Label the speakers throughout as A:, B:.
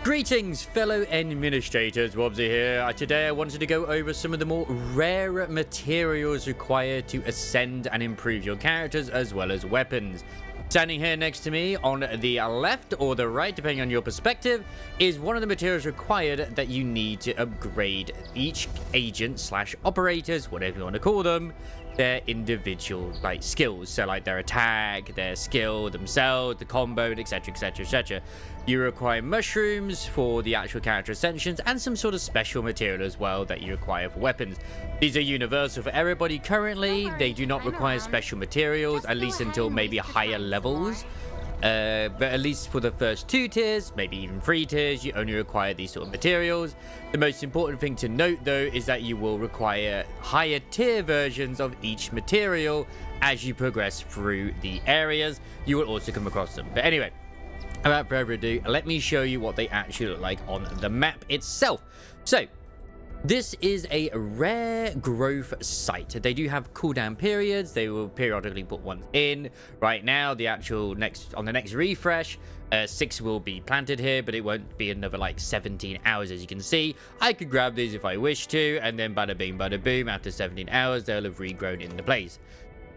A: Greetings, fellow administrators. Wobbsy here. Today I wanted to go over some of the more rare materials required to ascend and improve your characters as well as weapons. Standing here next to me on the left or the right, depending on your perspective, is one of the materials required that you need to upgrade each agent slash operators, whatever you want to call them, their individual skills. So like their attack, their skill themselves, the combo, etc, etc, etc. You require mushrooms for the actual character ascensions and some sort of special material as well that you require for weapons. These are universal for everybody currently. They do not require special materials, at least until maybe higher levels. But at least for the first 2 tiers, maybe even 3 tiers, you only require these sort of materials. The most important thing to note though is that you will require higher tier versions of each material as you progress through the areas. You will also come across them. But anyway, without further ado, let me show you what they actually look like on the map itself. So this is a rare growth site. They do have cooldown periods. They will periodically put ones in. Right now, on the next refresh, 6 will be planted here, but it won't be another like 17 hours, as you can see. I could grab these if I wish to, and then bada bing, bada boom, after 17 hours, they'll have regrown into place.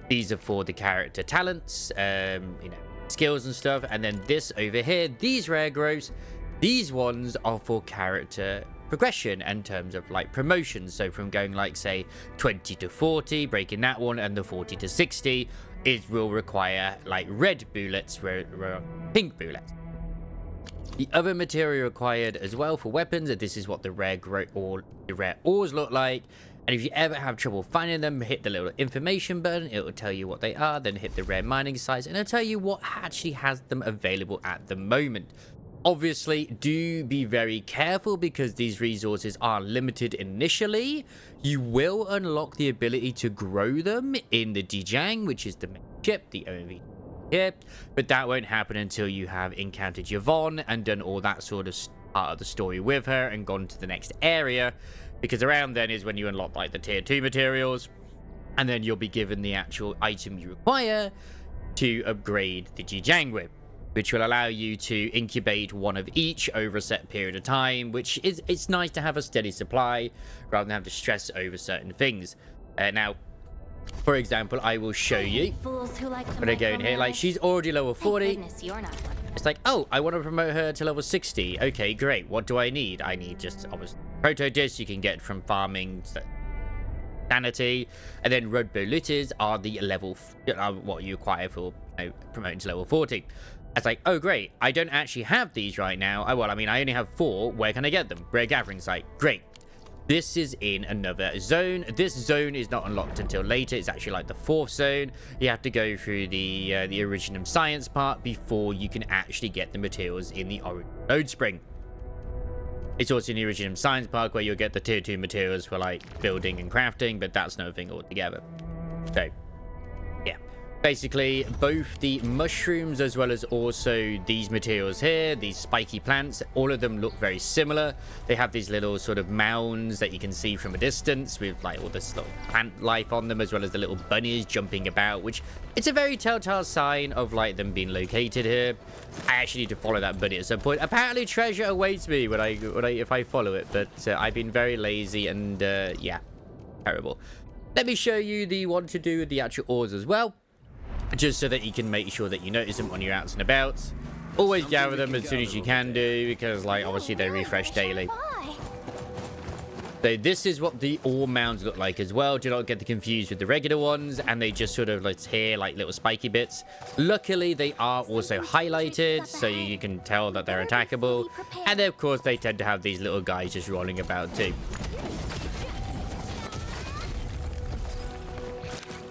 A: These are for the character talents, skills and stuff. And then this over here, these rare growths, these ones are for character progression in terms of like promotions. So from going like say 20 to 40, breaking that one, and the 40 to 60, it will require like red bullets, pink bullets. The other material required as well for weapons, this is what the rare ores look like. And if you ever have trouble finding them, hit the little information button. It will tell you what they are. Then hit the rare mining sites, and it'll tell you what actually has them available at the moment. Obviously, do be very careful because these resources are limited initially. You will unlock the ability to grow them in the Dijang, which is the main ship, the OMV here. But that won't happen until you have encountered Yvonne and done all that sort of part of the story with her and gone to the next area. Because around then is when you unlock like the tier 2 materials. And then you'll be given the actual item you require to upgrade the Dijang with, which will allow you to incubate one of each over a set period of time, which is, it's nice to have a steady supply rather than have to stress over certain things. Now, for example, I will show you. When I go in here, like she's already level 40. It's like, oh, I want to promote her to level 60. Okay, great. What do I need? I need just obviously proto discs you can get from farming sanity, and then red bullets are the level what you acquire for promoting to level 40. It's like, oh great, I don't actually have these right now. I only have 4. Where can I get them? Rare gathering site. Great. This is in another zone. This zone is not unlocked until later. It's actually like the 4th zone. You have to go through the Originum Science part before you can actually get the materials in the Origin Node Spring. It's also in the Originum Science Park where you'll get the tier 2 materials for like building and crafting, but that's another thing altogether. So yeah, basically both the mushrooms as well as also these materials here, these spiky plants, all of them look very similar. They have these little sort of mounds that you can see from a distance with like all this little plant life on them, as well as the little bunnies jumping about, which it's a very telltale sign of like them being located here. I actually need to follow that bunny at some point. Apparently treasure awaits me if I follow it, but I've been very lazy and yeah, terrible. Let me show you the one to do with the actual ores as well, just so that you can make sure that you notice them when you're out and about. Always gather them as soon as you can do, because like obviously they refresh daily. So this is what the ore mounds look like as well. Do not get confused with the regular ones, and they just sort of like here like little spiky bits. Luckily they are also highlighted, so you can tell that they're attackable. And then, of course they tend to have these little guys just rolling about too.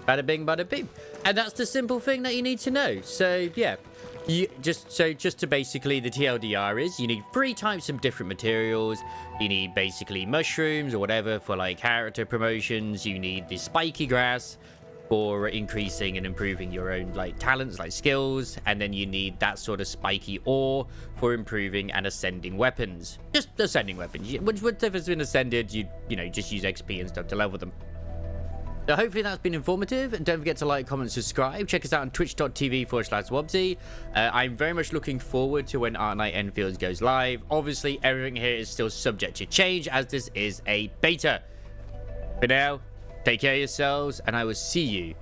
A: Bada bing, bada bing. And that's the simple thing that you need to know. So yeah, just to basically, the TLDR is you need 3 types of different materials. You need basically mushrooms or whatever for like character promotions. You need the spiky grass for increasing and improving your own like talents, like skills. And then you need that sort of spiky ore for improving and ascending weapons. Just ascending weapons. Whatever's been ascended, you know, just use XP and stuff to level them. So hopefully that's been informative. Don't forget to like, comment, subscribe. Check us out on twitch.tv/Wobsy. I'm very much looking forward to when Arknight Endfield goes live. Obviously, everything here is still subject to change as this is a beta. For now, take care of yourselves, and I will see you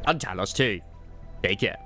A: on Talos 2. Take care.